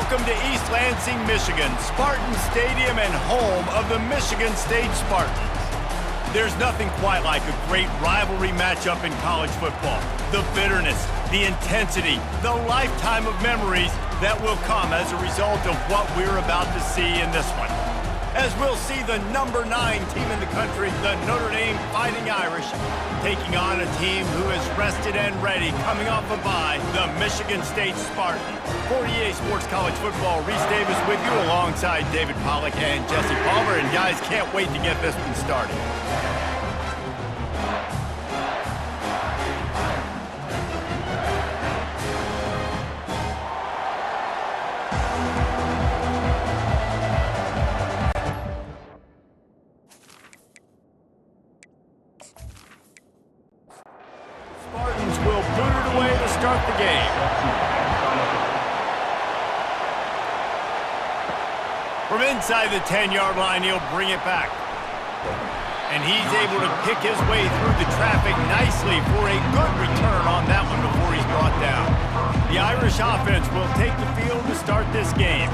Welcome to East Lansing, Michigan, Spartan Stadium and home of the Michigan State Spartans. There's nothing quite like a great rivalry matchup in college football. The bitterness, the intensity, the lifetime of memories that will come as a result of what we're about to see in this one. As we'll see the number 9 team in the country, the Notre Dame Fighting Irish, taking on a team who is rested and ready, coming off a bye, the Michigan State Spartans. For EA Sports College Football, Reese Davis with you alongside David Pollack and Jesse Palmer. And guys, can't wait to get this one started. Spartans will boot it away to start the game. From inside the 10-yard line, he'll bring it back. And he's able to pick his way through the traffic nicely for a good return on that one before he's brought down. The Irish offense will take the field to start this game.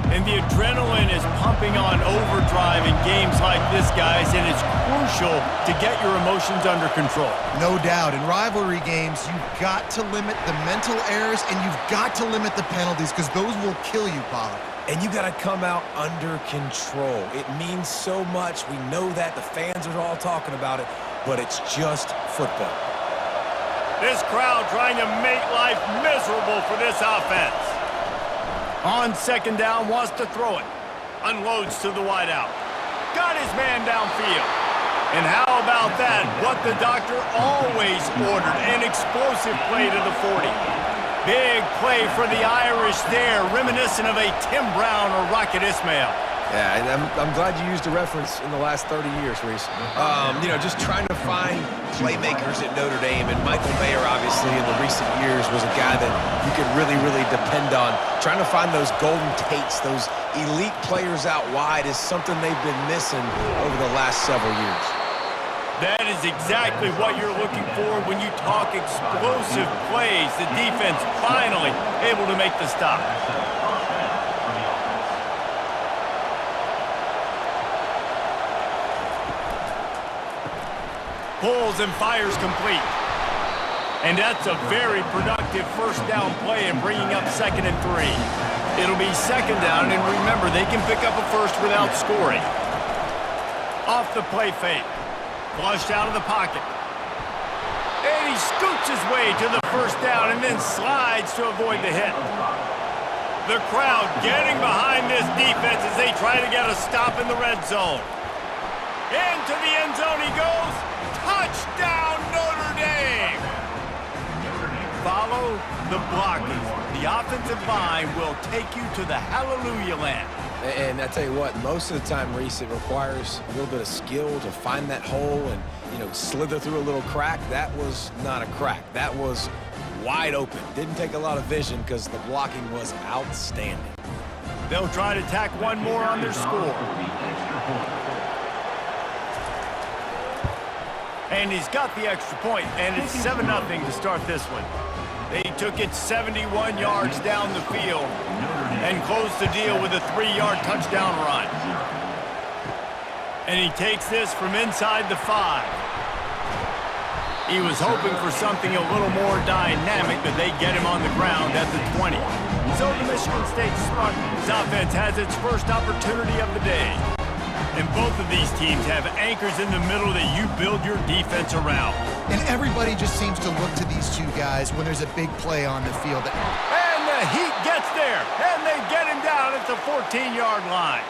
And the adrenaline is pumping on overdrive in games like this, guys, and it's crucial to get your emotions under control. No doubt. In rivalry games, you've got to limit the mental errors and you've got to limit the penalties because those will kill you, Pollack. And you got to come out under control. It means so much. We know that. The fans are all talking about it, but it's just football. This crowd trying to make life miserable for this offense. On second down, wants to throw it. Unloads to the wideout. Got his man downfield. And how about that? What the doctor always ordered, an explosive play to the 40. Big play for the Irish there, reminiscent of a Tim Brown or Rocket Ismail. Yeah, and I'm glad you used a reference in the last 30 years, Reese. You know, just trying to find playmakers at Notre Dame, and Michael Mayer, obviously, in the recent years was a guy that you could really, really depend on. Trying to find those golden takes, those elite players out wide is something they've been missing over the last several years. That is exactly what you're looking for when you talk explosive plays. The defense finally able to make the stop. Pulls and fires complete. And that's a very productive first down play and bringing up 2nd and 3. It'll be 2nd down, and remember, they can pick up a first without scoring. Off the play fake. Flushed out of the pocket. And he scoots his way to the first down and then slides to avoid the hit. The crowd getting behind this defense as they try to get a stop in the red zone. Into the end zone he goes. Touchdown, Notre Dame! Follow the blockers. The offensive line will take you to the hallelujah land. And I tell you what, most of the time, Reese, it requires a little bit of skill to find that hole and, you know, slither through a little crack. That was not a crack. That was wide open. Didn't take a lot of vision because the blocking was outstanding. They'll try to tack one more on their score. And he's got the extra point, and it's 7-0 to start this one. They took it 71 yards down the field and closed the deal with a 3-yard touchdown run. And he takes this from inside the 5. He was hoping for something a little more dynamic, but they get him on the ground at the 20. So the Michigan State Spartans offense has its first opportunity of the day. And both of these teams have anchors in the middle that you build your defense around. And everybody just seems to look to these two guys when there's a big play on the field. And the Heat gets there, and they get him down at the 14-yard line.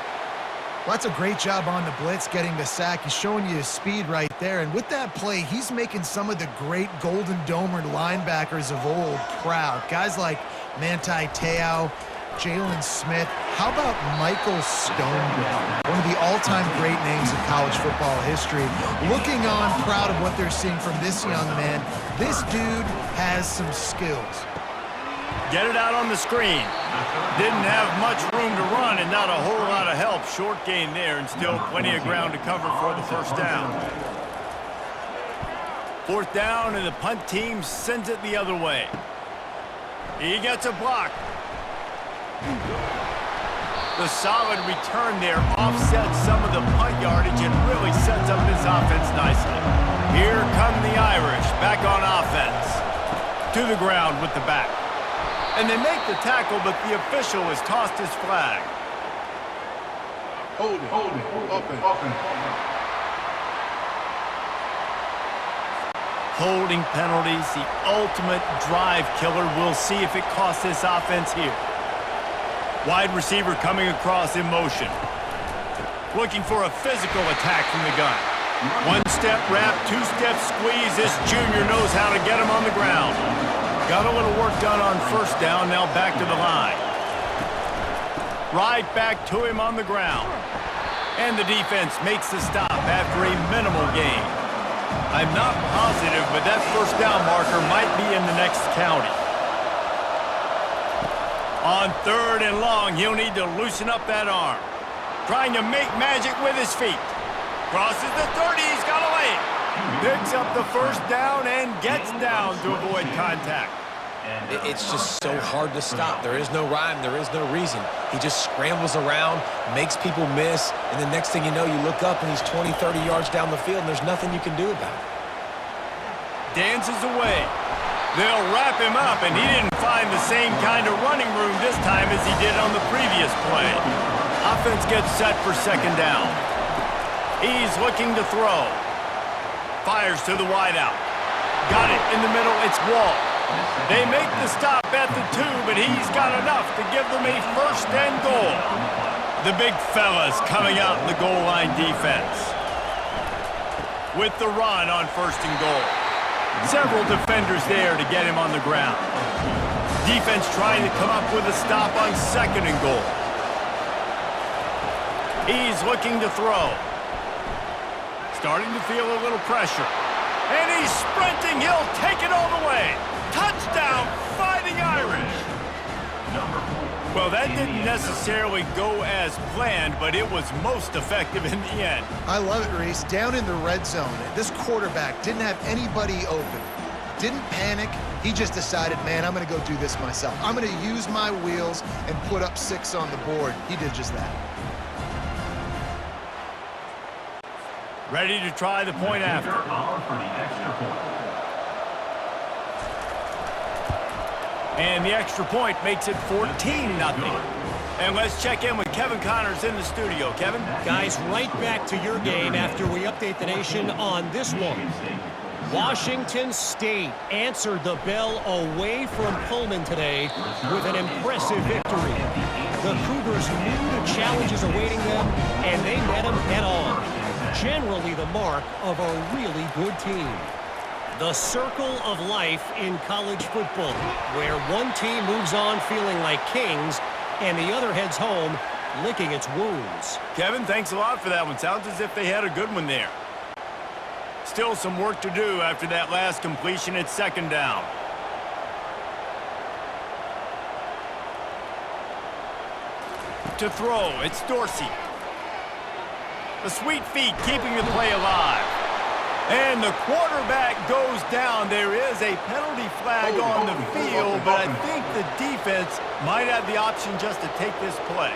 Well, that's a great job on the blitz, getting the sack. He's showing you his speed right there. And with that play, he's making some of the great Golden Domer linebackers of old proud. Guys like Manti Te'o, Jalen Smith. How about Michael Stonebrook, one of the all-time great names in college football history? Looking on, proud of what they're seeing from this young man. This dude has some skills. Get it out on the screen. Didn't have much room to run and not a whole lot of help. Short gain there and still plenty of ground to cover for the first down. 4th down and the punt team sends it the other way. He gets a block. The solid return there offsets some of the punt yardage and really sets up this offense nicely. Here come the Irish back on offense. To the ground with the back. And they make the tackle, but the official has tossed his flag. Hold it, open. Holding penalties, the ultimate drive killer. We'll see if it costs this offense here. Wide receiver coming across in motion. Looking for a physical attack from the gun. One-step wrap, two-step squeeze. This junior knows how to get him on the ground. Got a little work done on first down, now back to the line. Right back to him on the ground. And the defense makes the stop after a minimal gain. I'm not positive, but that first down marker might be in the next county. On 3rd and long, he'll need to loosen up that arm. Trying to make magic with his feet. Crosses the 30, he's got a lane. Picks up the first down and gets down to avoid contact. It's just so hard to stop. There is no rhyme. There is no reason. He just scrambles around, makes people miss, and the next thing you know, you look up and he's 20, 30 yards down the field, and there's nothing you can do about it. Dances away. They'll wrap him up, and he didn't find the same kind of running room this time as he did on the previous play. Offense gets set for second down. He's looking to throw. Fires to the wideout. Got it in the middle. It's Wall. They make the stop at the 2, but he's got enough to give them a first and goal. The big fellas coming out in the goal line defense. With the run on first and goal. Several defenders there to get him on the ground. Defense trying to come up with a stop on second and goal. He's looking to throw. Starting to feel a little pressure. And he's sprinting. He'll take it all the way. Touchdown, Fighting Irish. Well, that didn't necessarily go as planned, but it was most effective in the end. I love it, Reese. Down in the red zone, this quarterback didn't have anybody open. Didn't panic. He just decided, man, I'm going to go do this myself. I'm going to use my wheels and put up 6 on the board. He did just that. Ready to try the point after. And the extra point makes it 14-0. And let's check in with Kevin Connors in the studio. Kevin? Guys, right back to your game after we update the nation on this one. Washington State answered the bell away from Pullman today with an impressive victory. The Cougars knew the challenges awaiting them, and they met them head-on. Generally the mark of a really good team. The circle of life in college football, where one team moves on feeling like kings and the other heads home licking its wounds. Kevin, thanks a lot for that one. Sounds as if they had a good one there. Still some work to do after that last completion at second down. To throw, it's Dorsey. The sweet feet keeping the play alive. And the quarterback goes down. There is a penalty flag on the field, but I think the defense might have the option just to take this play.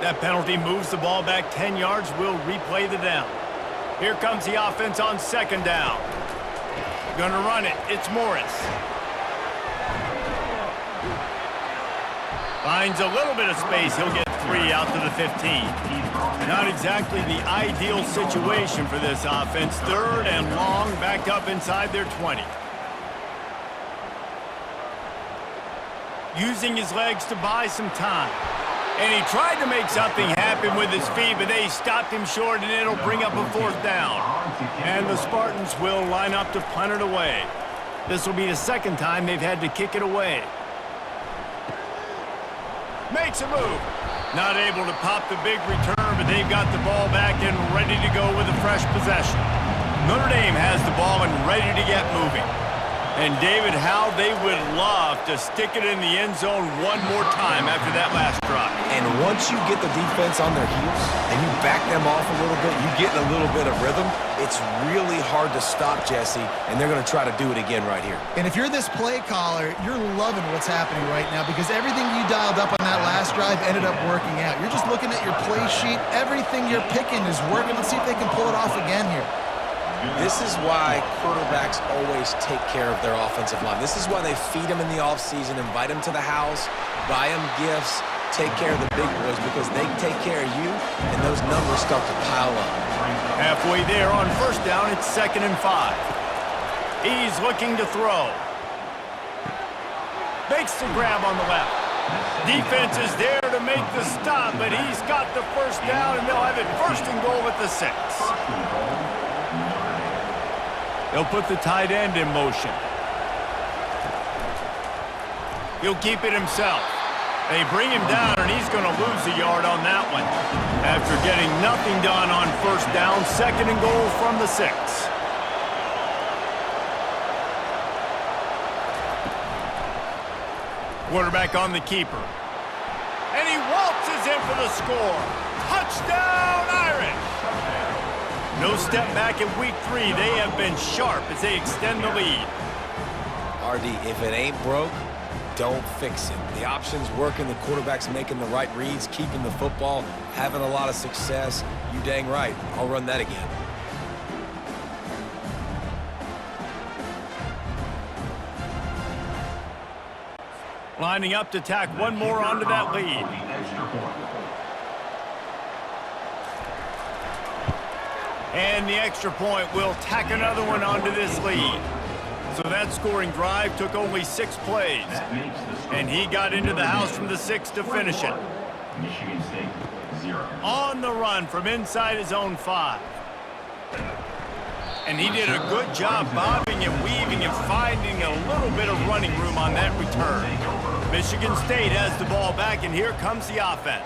That penalty moves the ball back 10 yards. We'll replay the down. Here comes the offense on second down. Gonna run it. It's Morris. Finds a little bit of space. He'll get 3 out to the 15. Not exactly the ideal situation for this offense. 3rd and long, back up inside their 20. Using his legs to buy some time. And he tried to make something happen with his feet, but they stopped him short, and it'll bring up a 4th down. And the Spartans will line up to punt it away. This will be the 2nd time they've had to kick it away. Makes a move. Not able to pop the big return, but they've got the ball back and ready to go with a fresh possession. Notre Dame has the ball and ready to get moving. And David, how they would love to stick it in the end zone one more time after that last drive. And once you get the defense on their heels and you back them off a little bit, you get in a little bit of rhythm, it's really hard to stop, Jesse, and they're going to try to do it again right here. And if you're this play caller, you're loving what's happening right now because everything you dialed up on that last drive ended up working out. You're just looking at your play sheet. Everything you're picking is working. Let's see if they can pull it off again here. This is why quarterbacks always take care of their offensive line. This is why they feed them in the offseason, invite them to the house, buy them gifts, take care of the big boys because they take care of you, and those numbers start to pile up. Halfway there on first down, it's 2nd and 5. He's looking to throw. Makes the grab on the left. Defense is there to make the stop, but he's got the first down, and they'll have it 1st and goal at the 6. They'll put the tight end in motion. He'll keep it himself. They bring him down, and he's going to lose a yard on that one. After getting nothing done on first down, 2nd and goal from the 6. Quarterback on the keeper. And he waltzes in for the score. Touchdown, Irish! No step back in week 3. They have been sharp as they extend the lead. RD, if it ain't broke, don't fix it. The options working, the quarterback's making the right reads, keeping the football, having a lot of success. You dang right. I'll run that again. Lining up to tack one more onto that lead. And the extra point will tack another one onto this lead. So that scoring drive took only 6 plays. And he got into the house from the 6 to finish it. Michigan State, 0. On the run from inside his own 5. And he did a good job bobbing and weaving and finding a little bit of running room on that return. Michigan State has the ball back, and here comes the offense.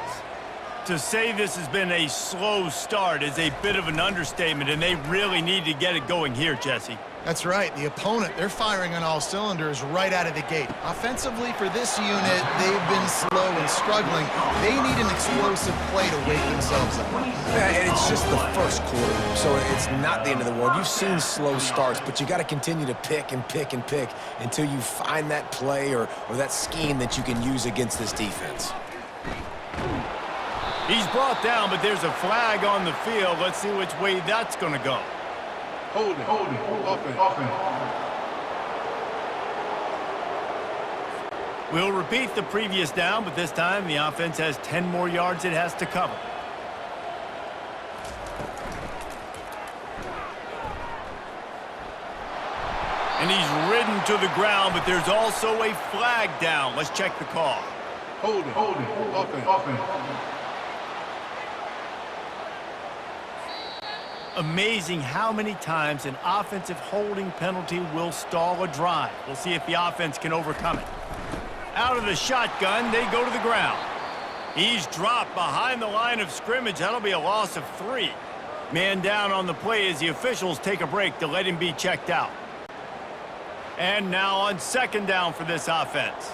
To say this has been a slow start is a bit of an understatement, and they really need to get it going here, Jesse. That's right. The opponent, they're firing on all cylinders right out of the gate. Offensively, for this unit, they've been slow and struggling. They need an explosive play to wake themselves up. Yeah, and it's just the first quarter, so it's not the end of the world. You've seen slow starts, but you got to continue to pick and pick and pick until you find that play or that scheme that you can use against this defense. He's brought down, but there's a flag on the field. Let's see which way that's going to go. Hold it, offense. We'll repeat the previous down, but this time the offense has 10 more yards it has to cover. And he's ridden to the ground, but there's also a flag down. Let's check the call. Hold it, offense. Amazing how many times an offensive holding penalty will stall a drive. We'll see if the offense can overcome it. Out of the shotgun, they go to the ground. He's dropped behind the line of scrimmage. That'll be a loss of 3. Man down on the play as the officials take a break to let him be checked out. And now on 2nd down for this offense.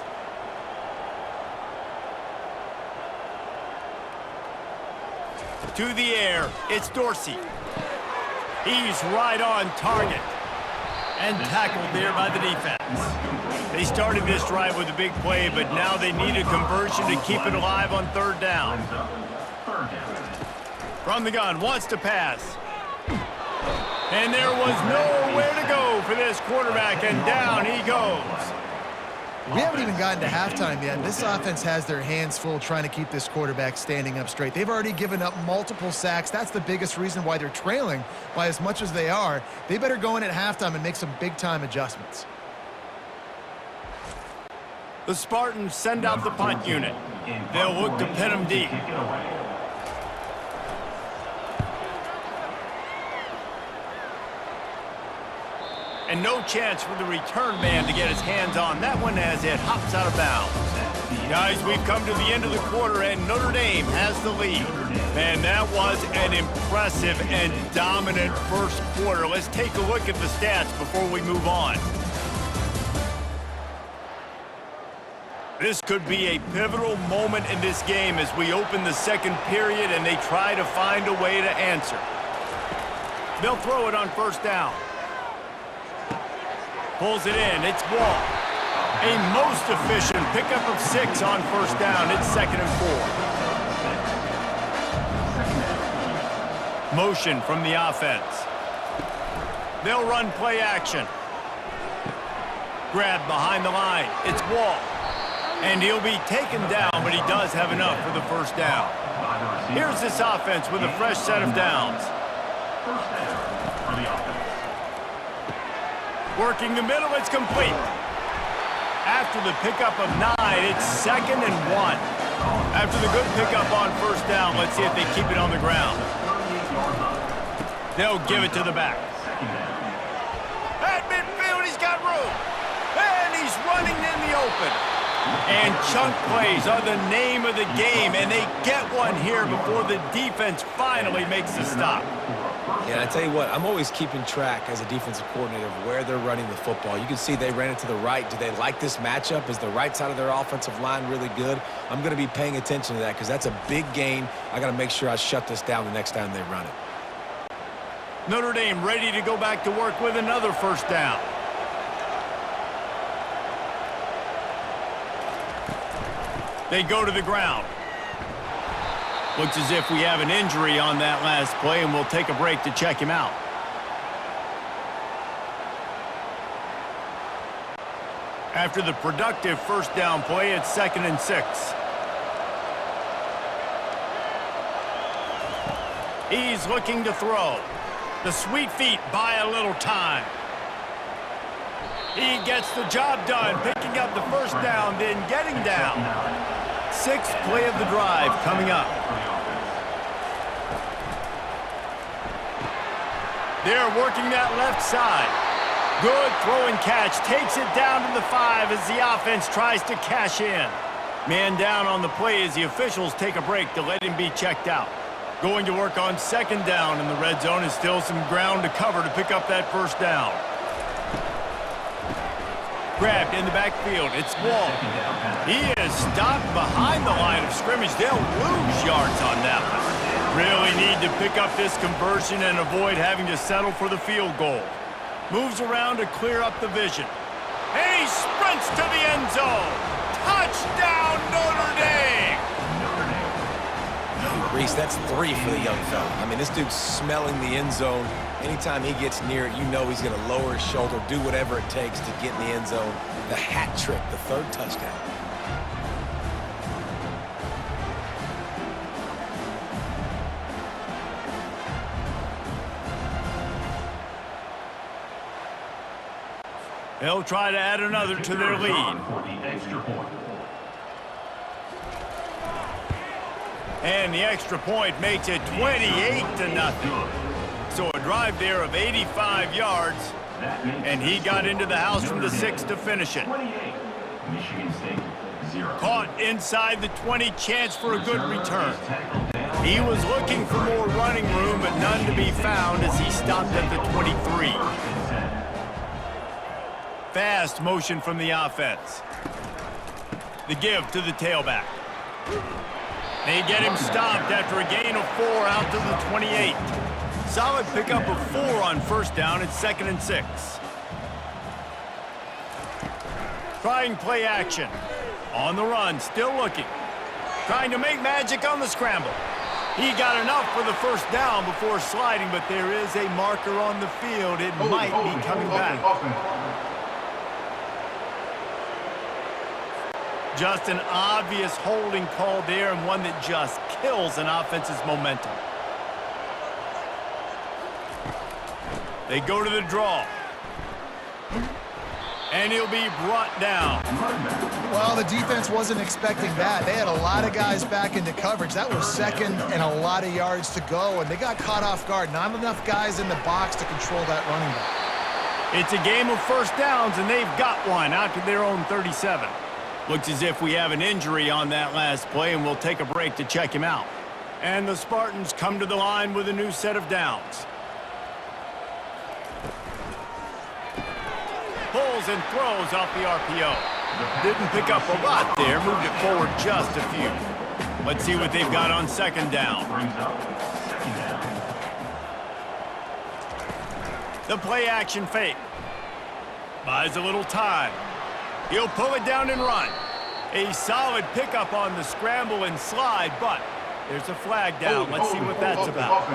To the air, it's Dorsey. He's right on target. And tackled there by the defense. They started this drive with a big play, but now they need a conversion to keep it alive on 3rd down. From the gun, wants to pass. And there was nowhere to go for this quarterback, and down he goes. We haven't even gotten to halftime yet. This offense has their hands full trying to keep this quarterback standing up straight. They've already given up multiple sacks. That's the biggest reason why they're trailing by as much as they are. They better go in at halftime and make some big-time adjustments. The Spartans send out the punt unit. They'll look to pin them deep. And no chance for the return man to get his hands on that one as it hops out of bounds. Guys, we've come to the end of the quarter, and Notre Dame has the lead. Man, that was an impressive and dominant first quarter. Let's take a look at the stats before we move on. This could be a pivotal moment in this game as we open the second period and they try to find a way to answer. They'll throw it on first down. Pulls it in. It's Wall. A most efficient pickup of 6 on first down. It's 2nd and 4. Motion from the offense. They'll run play action. Grab behind the line. It's Wall. And he'll be taken down, but he does have enough for the first down. Here's this offense with a fresh set of downs. First down for the offense. Working the middle, it's complete. After the pickup of 9, it's 2nd and 1. After the good pickup on first down, let's see if they keep it on the ground. They'll give it to the back. At midfield, he's got room. And he's running in the open. And chunk plays are the name of the game, and they get one here before the defense finally makes the stop. Yeah, I tell you what, I'm always keeping track as a defensive coordinator of where they're running the football. You can see they ran it to the right. Do they like this matchup? Is the right side of their offensive line really good? I'm going to be paying attention to that because that's a big gain. I got to make sure I shut this down the next time they run it. Notre Dame ready to go back to work with another first down. They go to the ground. Looks as if we have an injury on that last play, and we'll take a break to check him out. After the productive first down play, it's 2nd and 6. He's looking to throw. The sweet feet buy a little time. He gets the job done, picking up the first down, then getting down. 6th play of the drive coming up. They're working that left side. Good throw and catch. Takes it down to the 5 as the offense tries to cash in. Man down on the play as the officials take a break to let him be checked out. Going to work on 2nd down in the red zone is still some ground to cover to pick up that first down. Grabbed in the backfield. It's Wall. He is stopped behind the line of scrimmage. They'll lose yards on that one. Really need to pick up this conversion and avoid having to settle for the field goal. Moves around to clear up the vision. And he sprints to the end zone. Touchdown, Notre Dame! Reese, that's 3 for the young fella. I mean, this dude's smelling the end zone. Anytime he gets near it, you know he's going to lower his shoulder, do whatever it takes to get in the end zone. The hat trick, the 3rd touchdown. They'll try to add another to their lead. For the extra point. And the extra point makes it 28-0. So a drive there of 85 yards, and he got into the house from the 6 to finish it. 28. Michigan State 0. Caught inside the 20, chance for a good return. He was looking for more running room, but none to be found as he stopped at the 23. Fast motion from the offense. The give to the tailback. They get him stopped after a gain of 4 out to the 28. Solid pickup of 4 on first down. It's 2nd and 6. Trying play action. On the run, still looking. Trying to make magic on the scramble. He got enough for the first down before sliding, but there is a marker on the field. It might be coming back. Just an obvious holding call there, and one that just kills an offense's momentum. They go to the draw. And he'll be brought down. Well, the defense wasn't expecting that. They had a lot of guys back into coverage. That was 2nd and a lot of yards to go, and they got caught off guard. Not enough guys in the box to control that running back. It's a game of first downs, and they've got one out to their own 37. Looks as if we have an injury on that last play, and we'll take a break to check him out. And the Spartans come to the line with a new set of downs. Pulls and throws off the RPO. Didn't pick up a lot there, moved it forward just a few. Let's see what they've got on second down. Brings up second down. The play action fake. Buys a little time. He'll pull it down and run. A solid pickup on the scramble and slide, but there's a flag down. Let's see what that's about.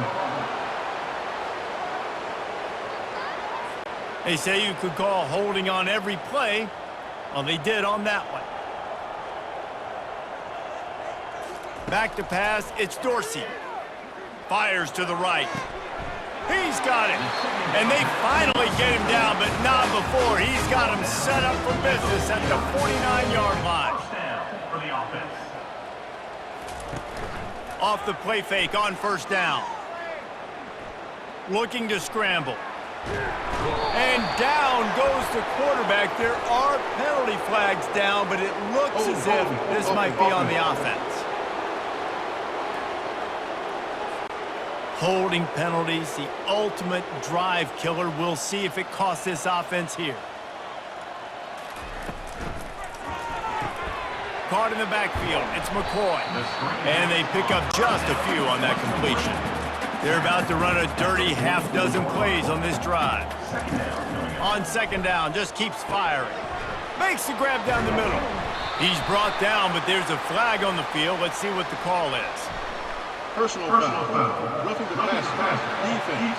They say you could call holding on every play. Well, they did on that one. Back to pass, it's Dorsey. Fires to the right. He's got it. And they finally get him down, but not before. He's got him set up for business at the 49-yard line. First down for the offense. Off the play fake on first down. Looking to scramble. And down goes the quarterback. There are penalty flags down, but it looks as if this might be on the offense. Holding penalties, the ultimate drive killer. We'll see if it costs this offense here. Caught in the backfield, it's McCoy. And they pick up just a few on that completion. They're about to run a dirty half-dozen plays on this drive. On second down, just keeps firing. Makes the grab down the middle. He's brought down, but there's a flag on the field. Let's see what the call is. Personal foul. Roughing the pass. Defense.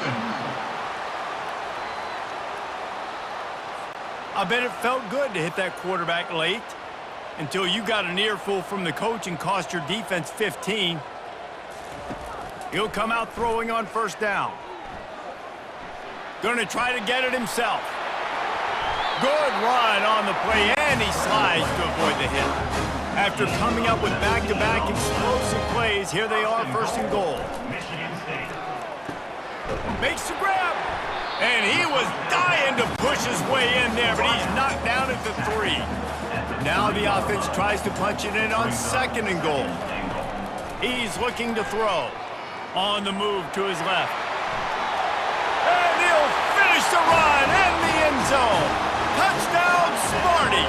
I bet it felt good to hit that quarterback late until you got an earful from the coach and cost your defense 15. He'll come out throwing on first down. Going to try to get it himself. Good run on the play, and he slides to avoid the hit. After coming up with back-to-back explosive plays, here they are, first and goal. Michigan State. Makes the grab, and he was dying to push his way in there, but he's knocked down at the 3. Now the offense tries to punch it in on second and goal. He's looking to throw. On the move to his left. And he'll finish the run in the end zone. Touchdown, Sparty.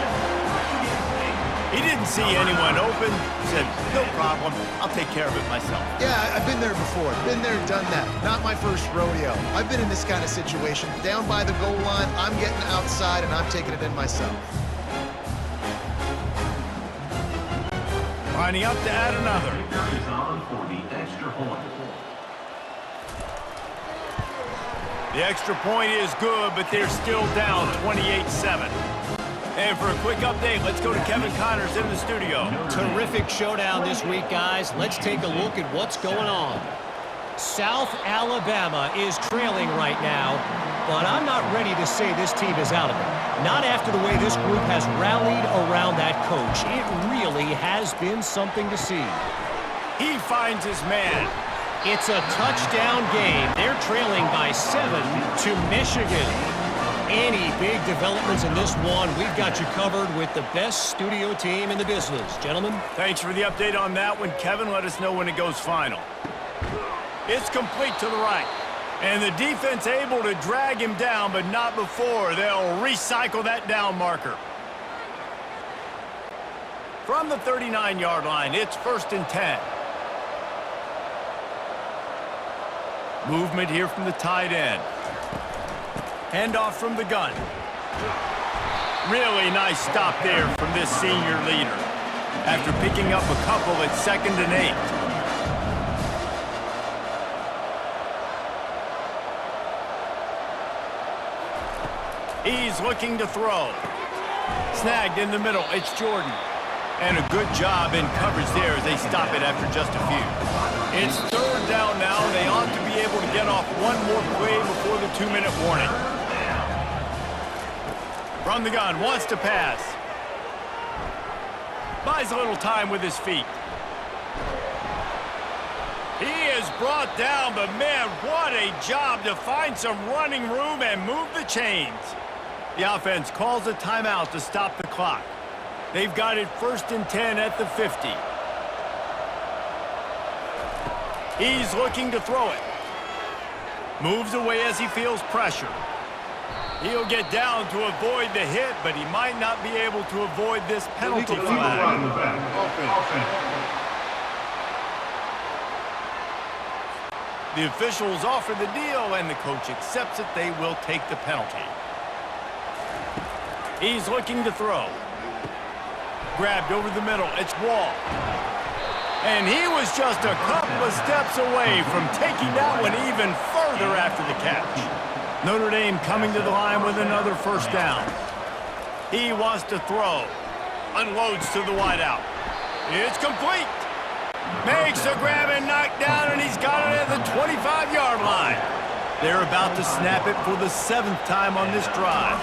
He didn't see anyone open. Said, no problem. I'll take care of it myself. Yeah, I've been there before. Been there, done that. Not my first rodeo. I've been in this kind of situation. Down by the goal line, I'm getting outside, and I'm taking it in myself. Lining up to add another. Is on for the extra point. The extra point is good, but they're still down 28-7. And for a quick update, let's go to Kevin Connors in the studio. Terrific showdown this week, guys. Let's take a look at what's going on. South Alabama is trailing right now, but I'm not ready to say this team is out of it. Not after the way this group has rallied around that coach. It really has been something to see. He finds his man. It's a touchdown game. They're trailing by 7 to Michigan. Any big developments in this one, we've got you covered with the best studio team in the business. Gentlemen. Thanks for the update on that one, Kevin. Let us know when it goes final. It's complete to the right. And the defense able to drag him down, but not before. They'll recycle that down marker. From the 39-yard line, it's 1st and 10. Movement here from the tight end. Handoff from the gun. Really nice stop there from this senior leader. After picking up a couple at 2nd and 8. He's looking to throw. Snagged in the middle. It's Jordan. And a good job in coverage there as they stop it after just a few. It's 3rd down now. They ought to be able to get off one more play before the 2-minute warning. From the gun, wants to pass. Buys a little time with his feet. He is brought down, but man, what a job to find some running room and move the chains. The offense calls a timeout to stop the clock. They've got it 1st and 10 at the 50. He's looking to throw it. Moves away as he feels pressure. He'll get down to avoid the hit, but he might not be able to avoid this penalty flag. Offense. The officials offer the deal, and the coach accepts it. They will take the penalty. He's looking to throw. Grabbed over the middle. It's Wall. And he was just a couple of steps away from taking that one even further after the catch. Notre Dame coming to the line with another first down. He wants to throw. Unloads to the wideout. It's complete. Makes the grab and knock down, and he's got it at the 25-yard line. They're about to snap it for the 7th time on this drive.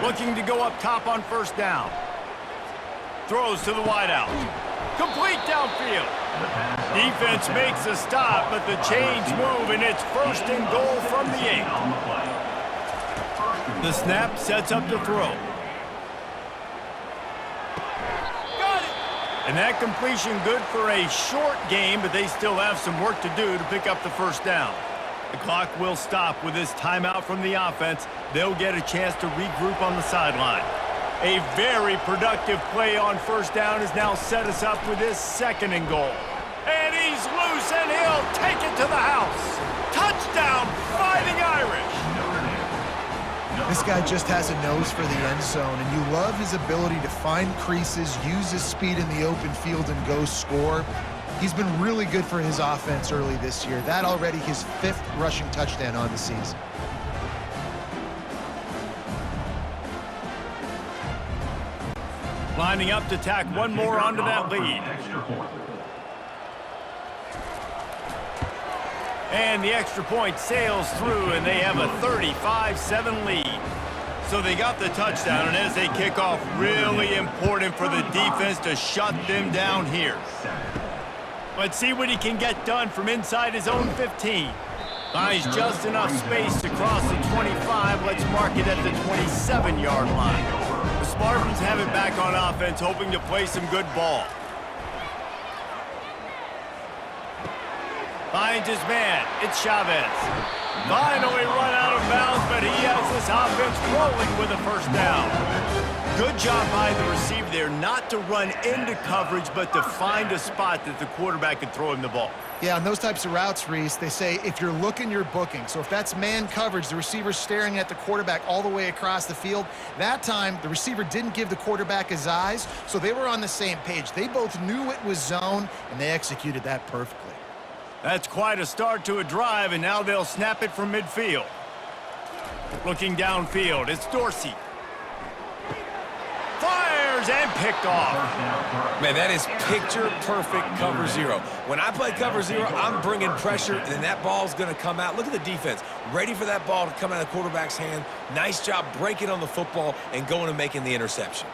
Looking to go up top on first down. Throws to the wideout. Complete downfield. Defense makes a stop, but the chains move, and it's 1st and goal from the 8. The snap sets up to throw. And that completion good for a short game, but they still have some work to do to pick up the first down. The clock will stop with this timeout from the offense. They'll get a chance to regroup on the sideline. A very productive play on first down has now set us up with this 2nd and goal. And he's loose, and he'll take it to the house. Touchdown, Fighting Irish! This guy just has a nose for the end zone, and you love his ability to find creases, use his speed in the open field, and go score. He's been really good for his offense early this year. That already his 5th rushing touchdown on the season. Lining up to tack one more onto that lead. And the extra point sails through, and they have a 35-7 lead. So they got the touchdown, and as they kick off, really important for the defense to shut them down here. Let's see what he can get done from inside his own 15. Finds just enough space to cross the 25. Let's mark it at the 27-yard line. The Spartans have it back on offense, hoping to play some good ball. Finds his man. It's Chavez. Finally run out of bounds, but he has this offense rolling with a first down. Good job by the receiver there not to run into coverage, but to find a spot that the quarterback can throw him the ball. Yeah, on those types of routes, Reese, they say if you're looking, you're booking. So if that's man coverage, the receiver's staring at the quarterback all the way across the field. That time, the receiver didn't give the quarterback his eyes, so they were on the same page. They both knew it was zone, and they executed that perfectly. That's quite a start to a drive, and now they'll snap it from midfield. Looking downfield, it's Dorsey. Fires and picked off. Man, that is picture-perfect cover zero. When I play cover zero, I'm bringing pressure, and then that ball's going to come out. Look at the defense. Ready for that ball to come out of the quarterback's hand. Nice job breaking on the football and going and making the interception.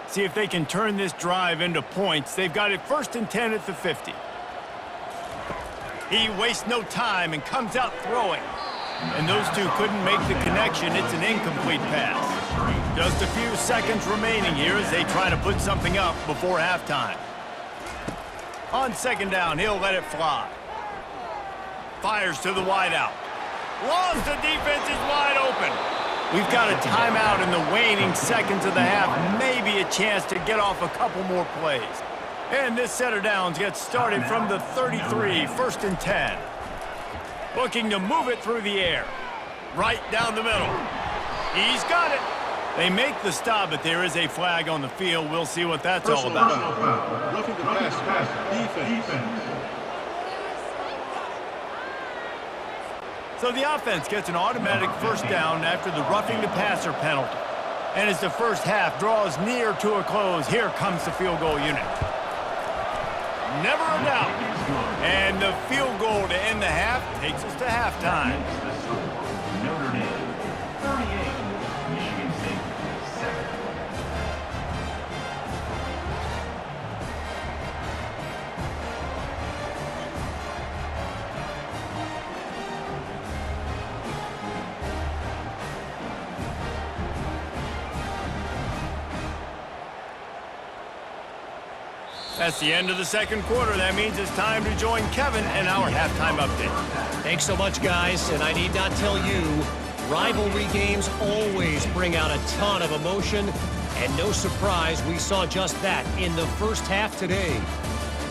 See if they can turn this drive into points. They've got it 1st and 10 at the 50. He wastes no time and comes out throwing. And those two couldn't make the connection. It's an incomplete pass. Just a few seconds remaining here as they try to put something up before halftime. On 2nd down, he'll let it fly. Fires to the wideout. Lost, the defense is wide open. We've got a timeout in the waning seconds of the half. Maybe a chance to get off a couple more plays. And this set of downs gets started from the 33, 1st and 10. Looking to move it through the air. Right down the middle. He's got it. They make the stop, but there is a flag on the field. We'll see what that's all about. Roughing the passer. Defense. So the offense gets an automatic first down after the roughing the passer penalty. And as the first half draws near to a close, here comes the field goal unit. Never a doubt. And the field goal to end the half takes us to halftime. Notre Dame 38, Michigan State 7. That's the end of the second quarter. That means it's time to join Kevin in our halftime update. Thanks so much, guys. And I need not tell you, rivalry games always bring out a ton of emotion. And no surprise, we saw just that in the first half today.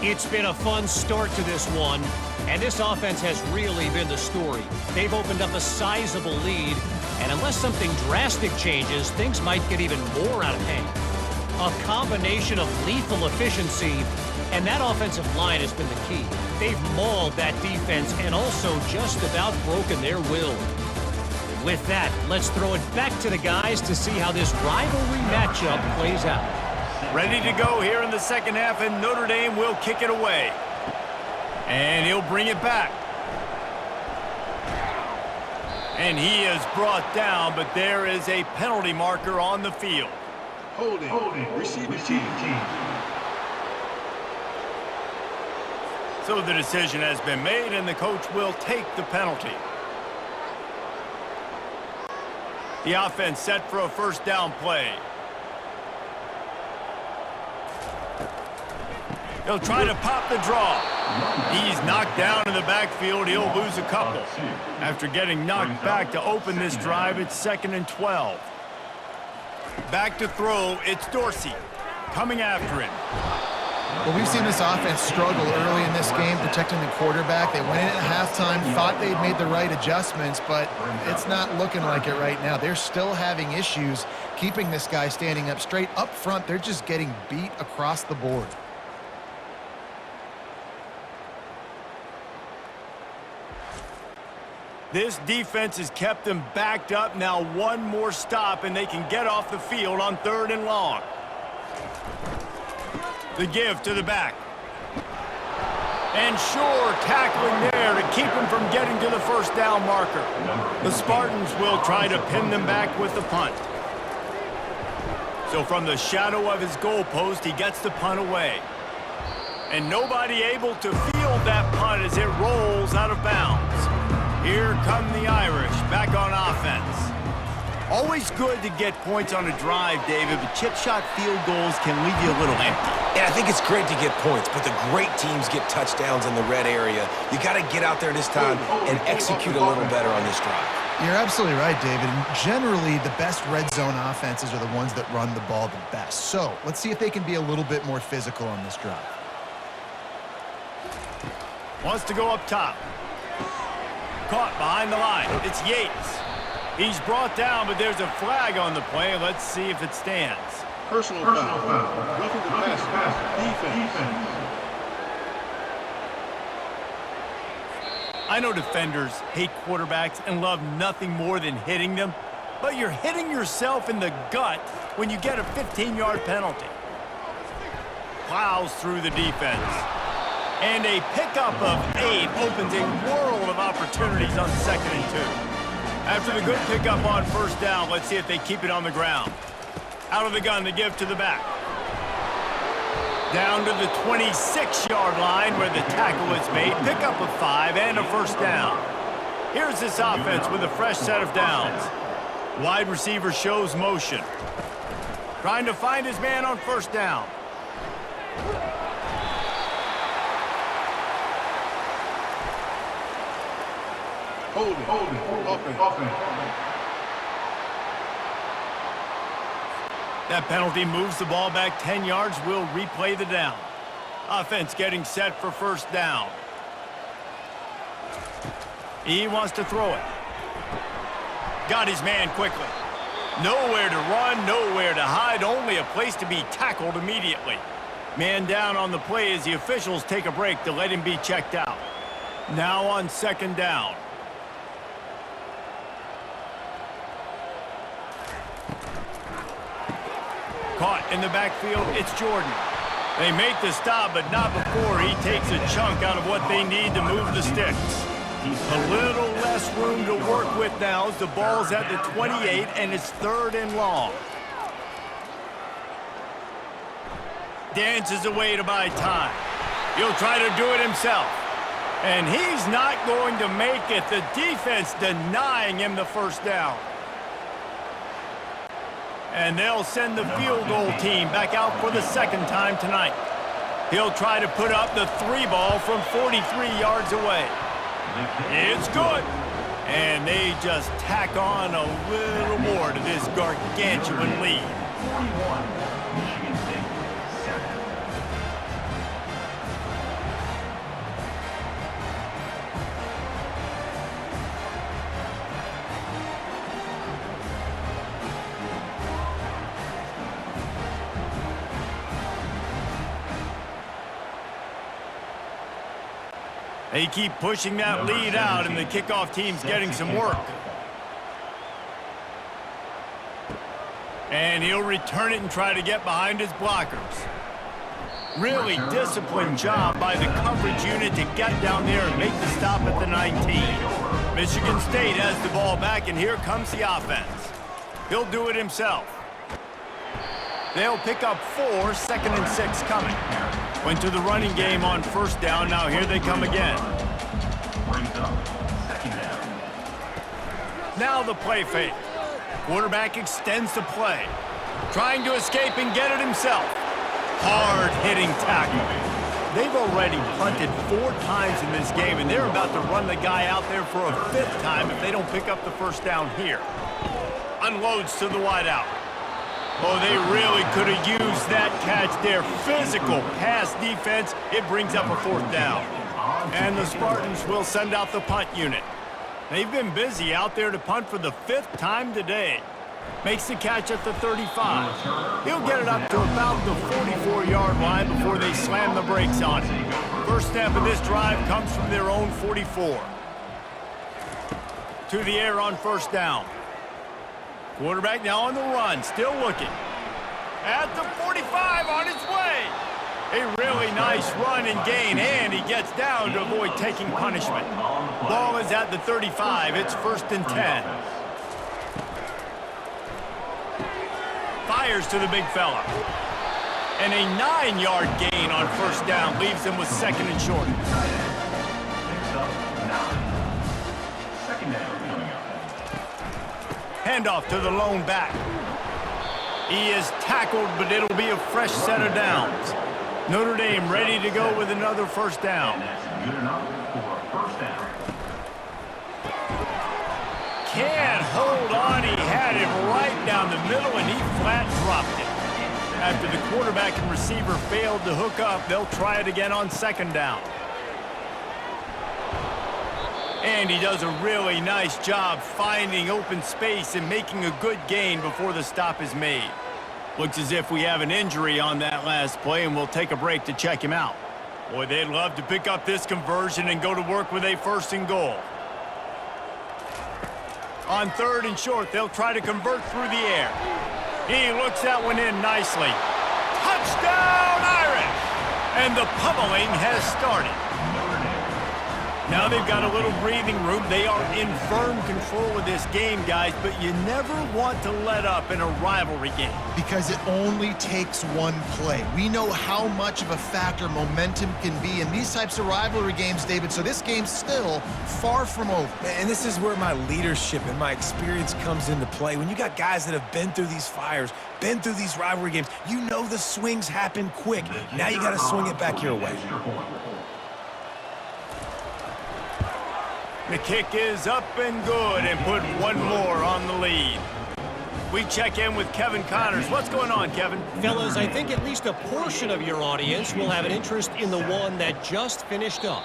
It's been a fun start to this one. And this offense has really been the story. They've opened up a sizable lead. And unless something drastic changes, things might get even more out of hand. A combination of lethal efficiency, and that offensive line has been the key. They've mauled that defense and also just about broken their will. With that, let's throw it back to the guys to see how this rivalry matchup plays out. Ready to go here in the second half, and Notre Dame will kick it away. And he'll bring it back. And he is brought down, but there is a penalty marker on the field. Holding. Receiving team. So the decision has been made, and the coach will take the penalty. The offense set for a first down play. He'll try to pop the draw. He's knocked down in the backfield. He'll lose a couple. After getting knocked back to open this drive, it's 2nd and 12. Back to throw, it's Dorsey coming after him. Well, we've seen this offense struggle early in this game protecting the quarterback. They went in at halftime, thought they'd made the right adjustments, but it's not looking like it right now. They're still having issues keeping this guy standing up straight. Up front, they're just getting beat across the board. This defense has kept them backed up. Now one more stop, and they can get off the field on 3rd and long. The give to the back. And sure, tackling there to keep him from getting to the first down marker. The Spartans will try to pin them back with the punt. So from the shadow of his goalpost, he gets the punt away. And nobody able to field that punt as it rolls out of bounds. Here come the Irish back on offense. Always good to get points on a drive, David, but chip shot field goals can leave you a little empty. And I think it's great to get points, but the great teams get touchdowns in the red area. You got to get out there this time and execute a little better on this drive. You're absolutely right, David. Generally, the best red zone offenses are the ones that run the ball the best. So let's see if they can be a little bit more physical on this drive. Wants to go up top. Caught behind the line. It's Yates. He's brought down, but there's a flag on the play. Let's see if it stands. Personal foul. Roughing the pass. Defense. I know defenders hate quarterbacks and love nothing more than hitting them, but you're hitting yourself in the gut when you get a 15-yard penalty. Plows through the defense. And a pickup of 8 opens a world of opportunities on 2nd and 2. After the good pickup on first down, let's see if they keep it on the ground. Out of the gun to give to the back. Down to the 26-yard line where the tackle is made. Pickup of 5 and a first down. Here's this offense with a fresh set of downs. Wide receiver shows motion. Trying to find his man on first down. Holding. Offense. That penalty moves the ball back 10 yards. We'll replay the down. Offense getting set for first down. He wants to throw it. Got his man quickly. Nowhere to run, nowhere to hide, only a place to be tackled immediately. Man down on the play as the officials take a break to let him be checked out. Now on 2nd down. Caught in the backfield, it's Jordan. They make the stop, but not before he takes a chunk out of what they need to move the sticks. A little less room to work with now as the ball's at the 28, and it's 3rd and long. Dances away to buy time. He'll try to do it himself. And he's not going to make it. The defense denying him the first down. And they'll send the field goal team back out for the 2nd time tonight. He'll try to put up the 3 ball from 43 yards away. It's good. And they just tack on a little more to this gargantuan lead. 41, Michigan State, 7. They keep pushing that lead out, and the kickoff team's getting some work. And he'll return it and try to get behind his blockers. Really disciplined job by the coverage unit to get down there and make the stop at the 19. Michigan State has the ball back, and here comes the offense. He'll do it himself. They'll pick up 4, 2nd and 6 coming. Went to the running game on first down. Now here they come again. Brings up 2nd down. Now the play fake. Quarterback extends the play. Trying to escape and get it himself. Hard-hitting tackle. They've already punted 4 times in this game, and they're about to run the guy out there for a 5th time if they don't pick up the first down here. Unloads to the wideout. Oh, they really could have used that catch there. Physical pass defense. It brings up a 4th down. And the Spartans will send out the punt unit. They've been busy out there to punt for the 5th time today. Makes the catch at the 35. He'll get it up to about the 44-yard line before they slam the brakes on it. First step of this drive comes from their own 44. To the air on first down. Quarterback now on the run, still looking. At the 45, on his way. A really nice run and gain, and he gets down to avoid taking punishment. Ball is at the 35. It's 1st and 10. Fires to the big fella. And a 9-yard gain on first down leaves him with 2nd and short. Picks up 9. 2nd down coming up. Handoff to the lone back. He is tackled, but it'll be a fresh set of downs. Notre Dame ready to go with another first down. And that's good enough for 1st down. Can't hold on. He had it right down the middle, and he flat dropped it. After the quarterback and receiver failed to hook up, they'll try it again on 2nd down. And he does a really nice job finding open space and making a good gain before the stop is made. Looks as if we have an injury on that last play, and we'll take a break to check him out. Boy, they'd love to pick up this conversion and go to work with a 1st and goal. On 3rd and short, they'll try to convert through the air. He looks that one in nicely. Touchdown, Irish! And the pummeling has started. Now they've got a little breathing room. They are in firm control of this game, guys, but you never want to let up in a rivalry game. Because it only takes one play. We know how much of a factor momentum can be in these types of rivalry games, David, so this game's still far from over. And this is where my leadership and my experience comes into play. When you got guys that have been through these fires, been through these rivalry games, you know the swings happen quick. Now you got to swing it back your way. The kick is up and good, and put one more on the lead. We check in with Kevin Connors. What's going on, Kevin? Fellas, I think at least a portion of your audience will have an interest in the one that just finished up.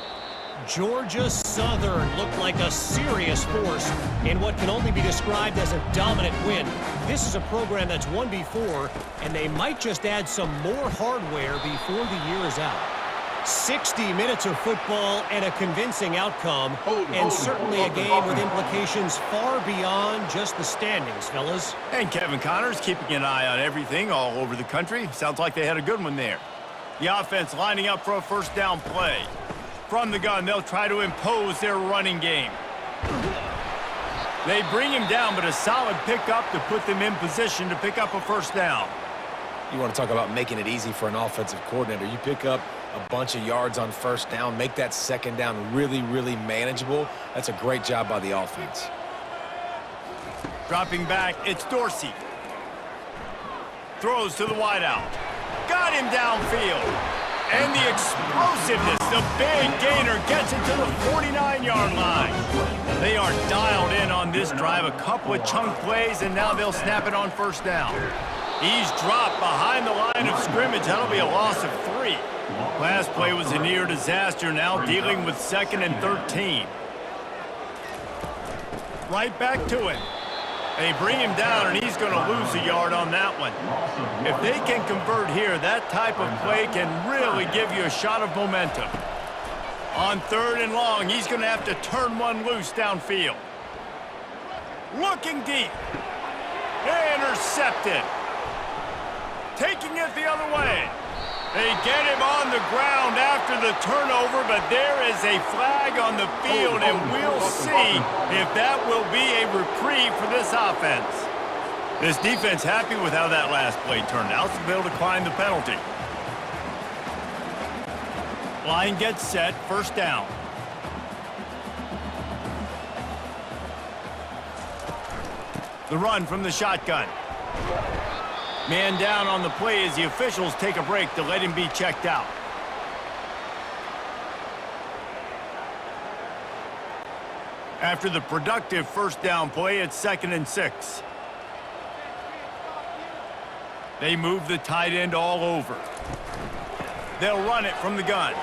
Georgia Southern looked like a serious force in what can only be described as a dominant win. This is a program that's won before, and they might just add some more hardware before the year is out. 60 minutes of football and a convincing outcome, and certainly a game with implications far beyond just the standings, fellas. And Kevin Connors keeping an eye on everything all over the country. Sounds like they had a good one there. The offense lining up for a first down play. From the gun, they'll try to impose their running game. They bring him down, but a solid pickup to put them in position to pick up a first down. You want to talk about making it easy for an offensive coordinator. You pick up a bunch of yards on first down, make that 2nd down really, really manageable. That's a great job by the offense. Dropping back, it's Dorsey. Throws to the wideout. Got him downfield. And the explosiveness, the big gainer gets it to the 49-yard line. They are dialed in on this drive, a couple of chunk plays, and now they'll snap it on first down. He's dropped behind the line of scrimmage. That'll be a loss of 3. Last play was a near disaster, now dealing with 2nd and 13. Right back to it. They bring him down, and he's going to lose a yard on that one. If they can convert here, that type of play can really give you a shot of momentum. On 3rd and long, he's going to have to turn one loose downfield. Looking deep. Intercepted. Taking it the other way. They get him on the ground after the turnover, but there is a flag on the field, and we'll see if that will be a reprieve for this offense. This defense happy with how that last play turned out, so they'll decline the penalty. Line gets set, first down. The run from the shotgun. Man down on the play as the officials take a break to let him be checked out. After the productive first down play, it's 2nd and 6. They move the tight end all over. They'll run it from the gun.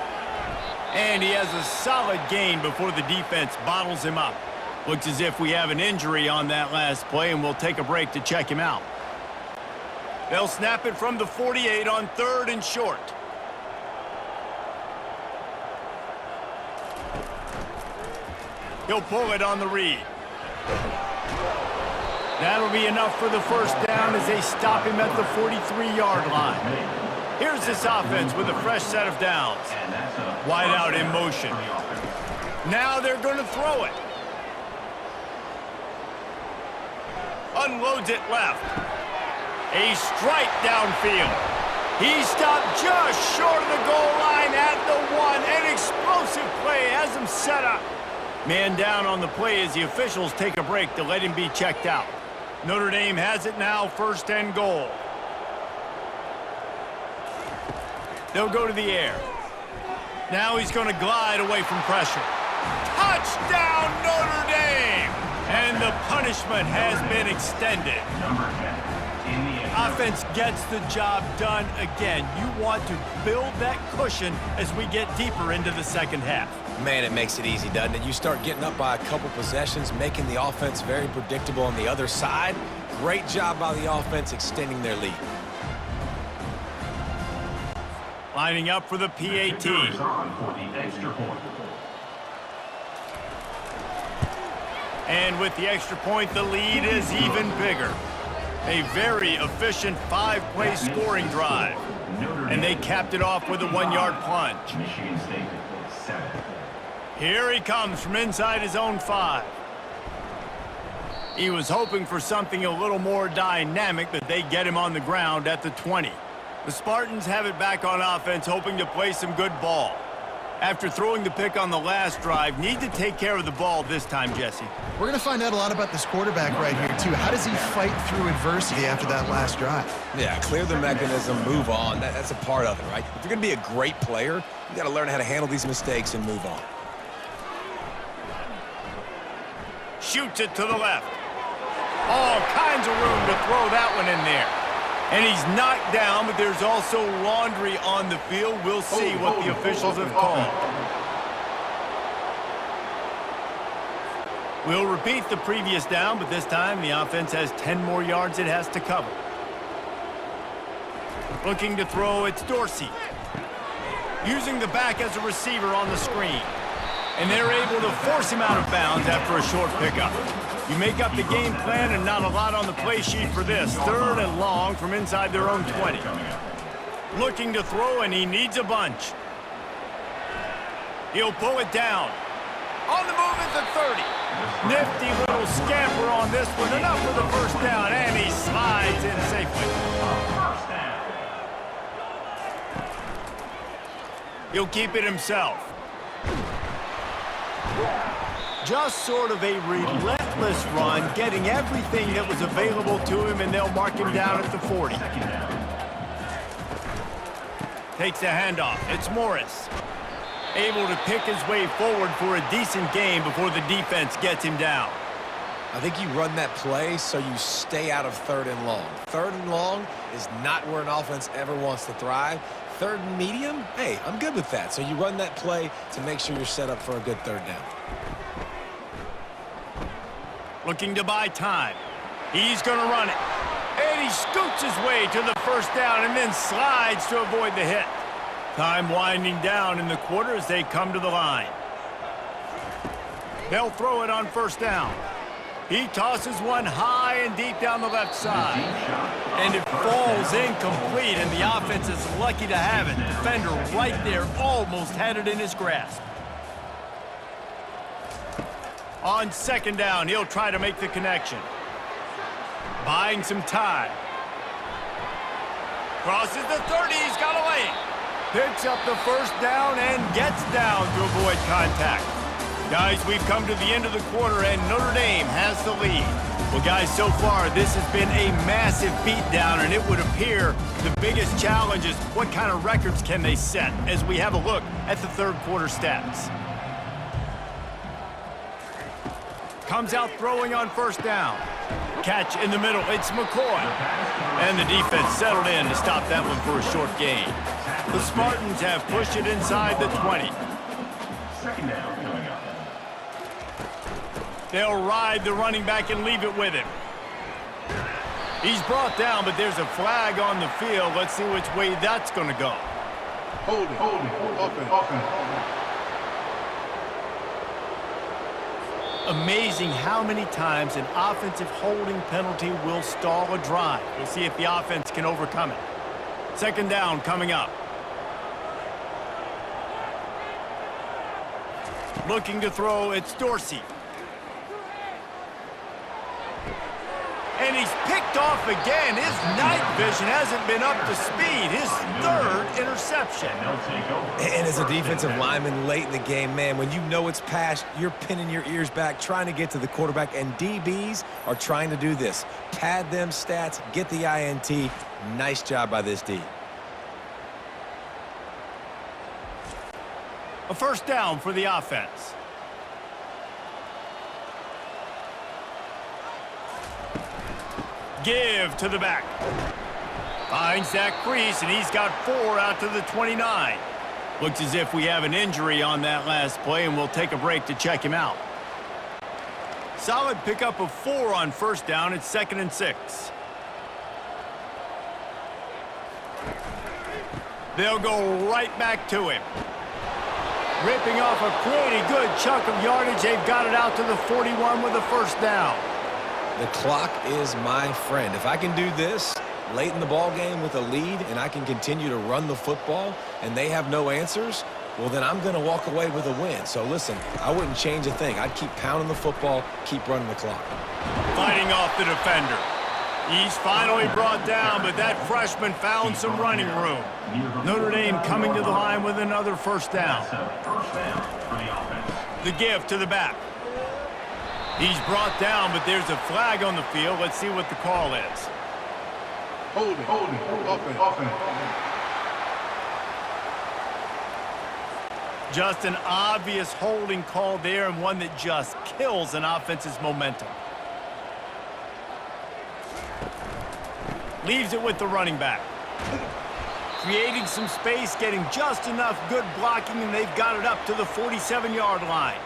And he has a solid gain before the defense bottles him up. Looks as if we have an injury on that last play, and we'll take a break to check him out. They'll snap it from the 48 on 3rd and short. He'll pull it on the read. That'll be enough for the first down as they stop him at the 43-yard line. Here's this offense with a fresh set of downs. Wide out in motion. Now they're going to throw it. Unloads it left. A strike downfield. He stopped just short of the goal line at the 1. An explosive play has him set up. Man down on the play as the officials take a break to let him be checked out. Notre Dame has it now, 1st and goal. They'll go to the air. Now he's going to glide away from pressure. Touchdown, Notre Dame! And the punishment has been extended. Offense gets the job done again. You want to build that cushion as we get deeper into the second half. Man, it makes it easy, doesn't it? You start getting up by a couple possessions, making the offense very predictable on the other side. Great job by the offense extending their lead. Lining up for the PAT. And with the extra point, the lead is even bigger. A very efficient 5-play scoring drive. And they capped it off with a 1-yard plunge. Here he comes from inside his own 5. He was hoping for something a little more dynamic, but they get him on the ground at the 20. The Spartans have it back on offense, hoping to play some good ball. After throwing the pick on the last drive, need to take care of the ball this time, Jesse. We're going to find out a lot about this quarterback right here, too. How does he fight through adversity after that last drive? Yeah, clear the mechanism, move on. That's a part of it, right? If you're going to be a great player, you got to learn how to handle these mistakes and move on. Shoots it to the left. All kinds of room to throw that one in there. And he's knocked down, but there's also laundry on the field. We'll see what the officials have called. We'll repeat the previous down, but this time the offense has 10 more yards it has to cover. Looking to throw, it's Dorsey. Using the back as a receiver on the screen. And they're able to force him out of bounds after a short pickup. You make up the game plan and not a lot on the play sheet for this. 3rd and long from inside their own 20. Looking to throw, and he needs a bunch. He'll pull it down. On the move at the 30. Nifty little scamper on this one. Enough for the first down, and he slides in safely. He'll keep it himself. Just sort of a relentless run, getting everything that was available to him, and they'll mark him down at the 40. Takes the handoff. It's Morris. Able to pick his way forward for a decent gain before the defense gets him down. I think you run that play so you stay out of 3rd and long. 3rd and long is not where an offense ever wants to thrive. 3rd and medium, hey, I'm good with that. So you run that play to make sure you're set up for a good 3rd down. Looking to buy time. He's going to run it. And he scoots his way to the 1st down and then slides to avoid the hit. Time winding down in the quarter as they come to the line. They'll throw it on 1st down. He tosses one high and deep down the left side. And it falls incomplete, and the offense is lucky to have it. Defender right there almost had it in his grasp. On 2nd down, he'll try to make the connection. Buying some time. Crosses the 30, he's got away. Picks up the 1st down and gets down to avoid contact. Guys, we've come to the end of the quarter, and Notre Dame has the lead. Well, guys, so far, this has been a massive beatdown, and it would appear the biggest challenge is what kind of records can they set as we have a look at the 3rd quarter stats. Comes out throwing on 1st down. Catch in the middle, it's McCoy. And the defense settled in to stop that one for a short gain. The Spartans have pushed it inside the 20. 2nd down coming up. They'll ride the running back and leave it with him. He's brought down, but there's a flag on the field. Let's see which way that's going to go. Holding. Offense. Amazing how many times an offensive holding penalty will stall a drive. We'll see if the offense can overcome it. 2nd down coming up. Looking to throw, it's Dorsey. And he's picked off again. His night vision hasn't been up to speed. His 3rd interception. And as a defensive lineman late in the game, man, when you know it's past, you're pinning your ears back, trying to get to the quarterback, and DBs are trying to do this. Pad them stats, get the INT. Nice job by this D. A 1st down for the offense. Give to the back. Finds that crease, and he's got 4 out to the 29. Looks as if we have an injury on that last play, and we'll take a break to check him out. Solid pickup of 4 on 1st down. It's 2nd and 6. They'll go right back to him. Ripping off a pretty good chunk of yardage. They've got it out to the 41 with a 1st down. The clock is my friend. If I can do this late in the ball game with a lead and I can continue to run the football and they have no answers, well, then I'm going to walk away with a win. So listen, I wouldn't change a thing. I'd keep pounding the football, keep running the clock. Fighting off the defender. He's finally brought down, but that freshman found some running room. Notre Dame coming to the line with another 1st down. 1st down for the offense. The give to the back. He's brought down, but there's a flag on the field. Let's see what the call is. Holding. Offense. Just an obvious holding call there, and one that just kills an offense's momentum. Leaves it with the running back. Creating some space, getting just enough good blocking, and they've got it up to the 47-yard line.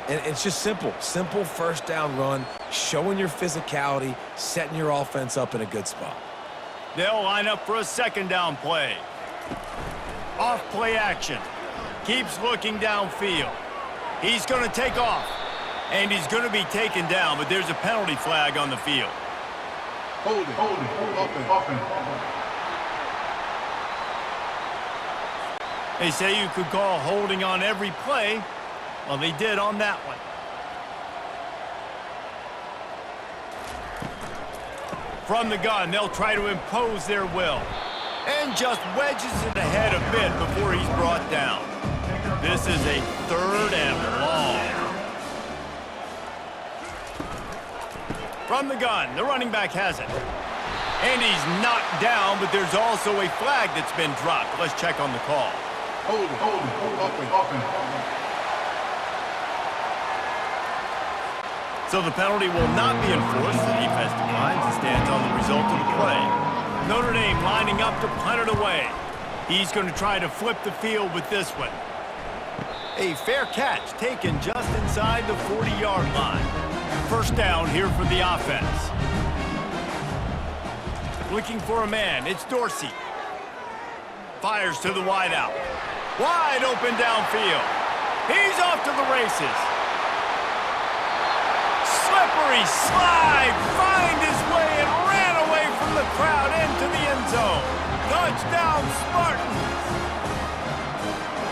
And it's just simple 1st down run, showing your physicality, setting your offense up in a good spot. They'll line up for a 2nd down play. Off play action. Keeps looking downfield. He's going to take off. And he's going to be taken down, but there's a penalty flag on the field. Holding. Offense. They say you could call holding on every play. Well, they did on that one. From the gun, they'll try to impose their will. And just wedges it ahead a bit before he's brought down. This is a 3rd and long. From the gun, the running back has it. And he's knocked down, but there's also a flag that's been dropped. Let's check on the call. Hold it. Offense. So the penalty will not be enforced. The defense declines and stands on the result of the play. Notre Dame lining up to punt it away. He's going to try to flip the field with this one. A fair catch taken just inside the 40-yard line. First down here for the offense. Looking for a man. It's Dorsey. Fires to the wideout. Wide open downfield. He's off to the races. Slippery slide. Find his way and ran away from the crowd into the end zone. Touchdown, Spartans.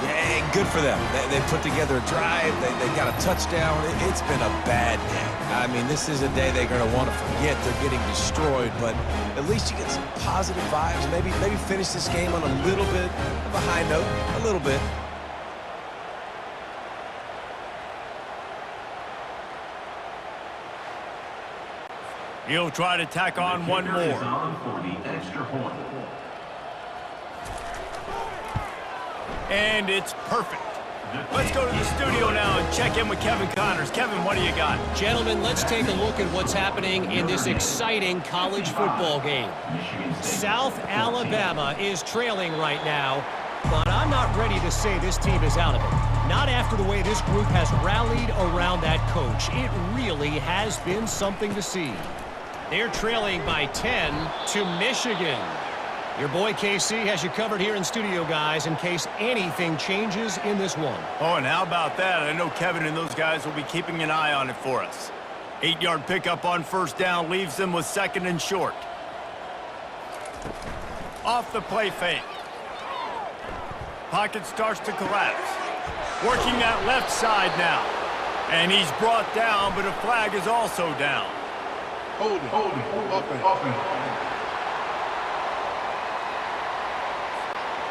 Yeah, good for them. They put together a drive. They got a touchdown. It's been a bad day. I mean, this is a day they're going to want to forget. They're getting destroyed, but at least you get some positive vibes. Maybe finish this game on a little bit of a high note. A little bit. He'll try to tack on one more. For the extra point. And it's perfect. Let's go to the studio now and check in with Kevin Connors. Kevin, what do you got? Gentlemen, let's take a look at what's happening in this exciting college football game. South Alabama is trailing right now, but I'm not ready to say this team is out of it. Not after the way this group has rallied around that coach. It really has been something to see. They're trailing by 10 to Michigan. Your boy KC has you covered here in studio, guys, in case anything changes in this one. Oh, and how about that? I know Kevin and those guys will be keeping an eye on it for us. 8-yard pickup on first down leaves them with second and short. Off the play fake. Pocket starts to collapse. Working that left side now. And he's brought down, but a flag is also down. Hold it. Offense.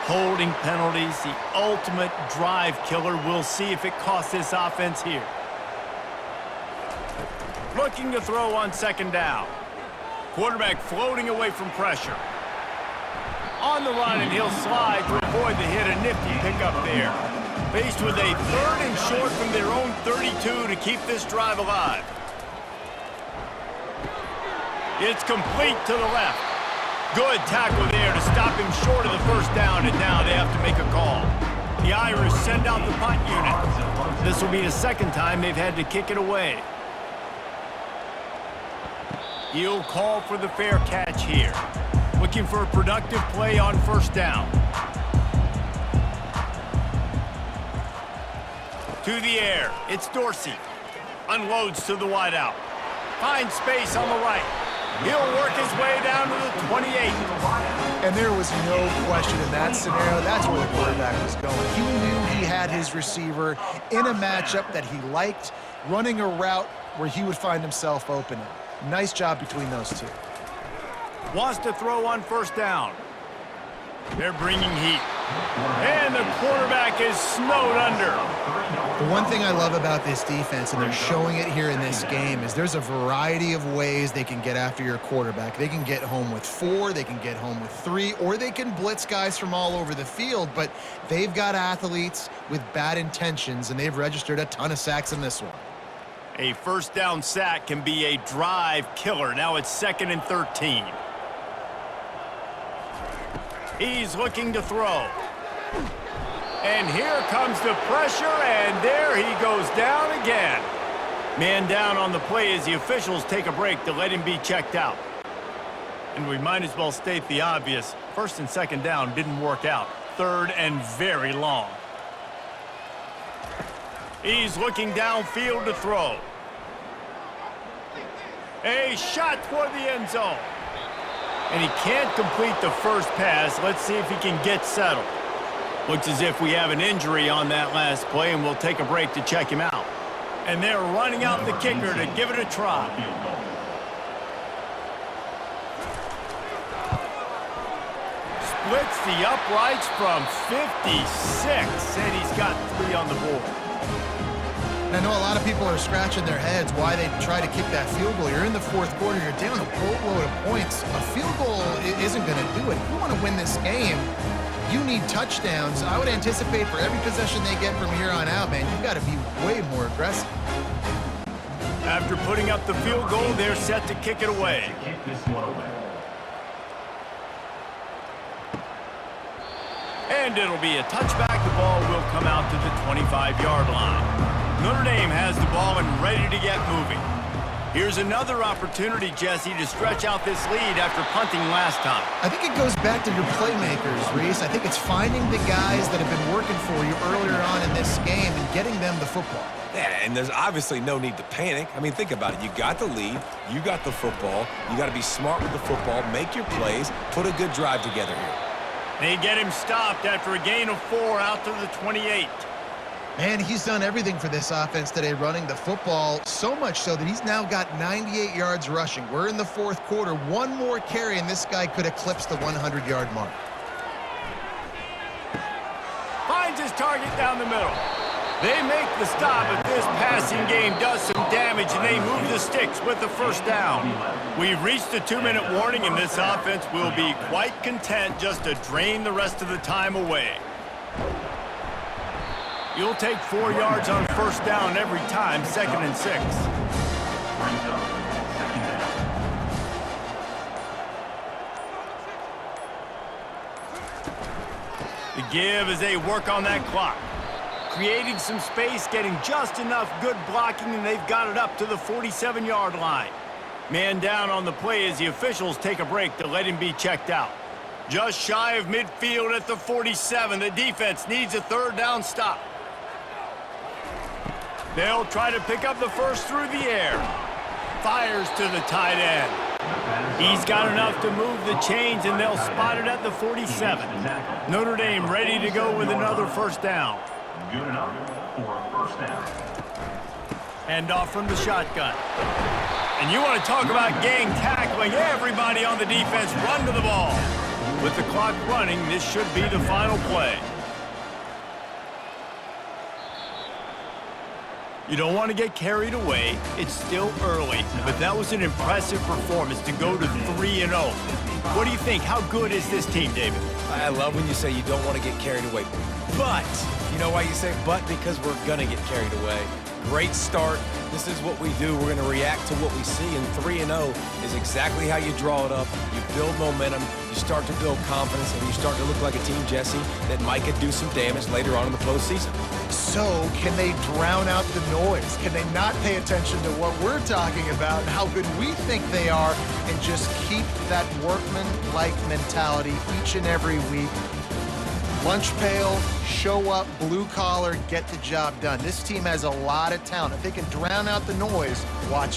Holding penalties, the ultimate drive killer. We'll see if it costs this offense here. Looking to throw on second down. Quarterback floating away from pressure. On the run, and he'll slide to avoid the hit. A nifty pickup there. Faced with a third and short from their own 32 to keep this drive alive. It's complete to the left. Good tackle there to stop him short of the first down, and now they have to make a call. The Irish send out the punt unit. This will be the second time they've had to kick it away. He'll call for the fair catch here. Looking for a productive play on first down. To the air, it's Dorsey. Unloads to the wideout. Finds space on the right. He'll work his way down to the 28. And there was no question in that scenario. That's where the quarterback was going. He knew he had his receiver in a matchup that he liked, running a route where he would find himself open. Nice job between those two. Wants to throw on first down. They're bringing heat. And the quarterback is snowed under. The one thing I love about this defense, and they're showing it here in this game, is there's a variety of ways they can get after your quarterback. They can get home with 4, they can get home with 3, or they can blitz guys from all over the field, but they've got athletes with bad intentions, and they've registered a ton of sacks in this one. A first down sack can be a drive killer. Now it's 2nd and 13. He's looking to throw. And here comes the pressure, and there he goes down again. Man down on the play as the officials take a break to let him be checked out. And we might as well state the obvious. First and second down didn't work out. 3rd and very long. He's looking downfield to throw. A shot toward the end zone. And he can't complete the first pass. Let's see if he can get settled. Looks as if we have an injury on that last play, and we'll take a break to check him out. And they're running out the kicker to give it a try. Splits the uprights from 56, and he's got 3 on the board. And I know a lot of people are scratching their heads why they try to kick that field goal. You're in the fourth quarter. You're down a boatload of points. A field goal isn't going to do it. If you want to win this game, you need touchdowns. I would anticipate for every possession they get from here on out, man, you've got to be way more aggressive. After putting up the field goal, they're set to kick it away. Kick this one away. And it'll be a touchback. The ball will come out to the 25-yard line. Notre Dame has the ball and ready to get moving. Here's another opportunity, Jesse, to stretch out this lead after punting last time. I think it goes back to your playmakers, Reese. I think it's finding the guys that have been working for you earlier on in this game and getting them the football. Yeah, and there's obviously no need to panic. I mean, think about it. You got the lead. You got the football. You got to be smart with the football, make your plays, put a good drive together here. They get him stopped after a gain of 4 out to the 28. Man, he's done everything for this offense today, running the football, so much so that he's now got 98 yards rushing. We're in the fourth quarter. One more carry, and this guy could eclipse the 100-yard mark. Finds his target down the middle. They make the stop, but this passing game does some damage, and they move the sticks with the first down. We've reached the 2-minute warning, and this offense will be quite content just to drain the rest of the time away. You'll take 4 yards on first down every time, 2nd and 6. Brings up second down. The give as they work on that clock. Creating some space, getting just enough good blocking, and they've got it up to the 47-yard line. Man down on the play as the officials take a break to let him be checked out. Just shy of midfield at the 47. The defense needs a 3rd down stop. They'll try to pick up the first through the air. Fires to the tight end. He's got enough to move the chains, and they'll spot it at the 47. Notre Dame ready to go with another first down. Good enough for a first down. Hand off from the shotgun. And you want to talk about gang tackling. Everybody on the defense run to the ball. With the clock running, this should be the final play. You don't want to get carried away. It's still early, but that was an impressive performance to go to 3-0. What do you think? How good is this team, David? I love when you say you don't want to get carried away. But, you know why you say but? Because we're going to get carried away. Great start. This is what we do. We're going to react to what we see, and 3-0 is exactly how you draw it up. You build momentum, you start to build confidence, and you start to look like a team, Jesse, that might could do some damage later on in the postseason. So, can they drown out the noise? Can they not pay attention to what we're talking about and how good we think they are and just keep that workman-like mentality each and every week? Lunch pail, show up, blue collar, get the job done. This team has a lot of talent. If they can drown out the noise, watch it.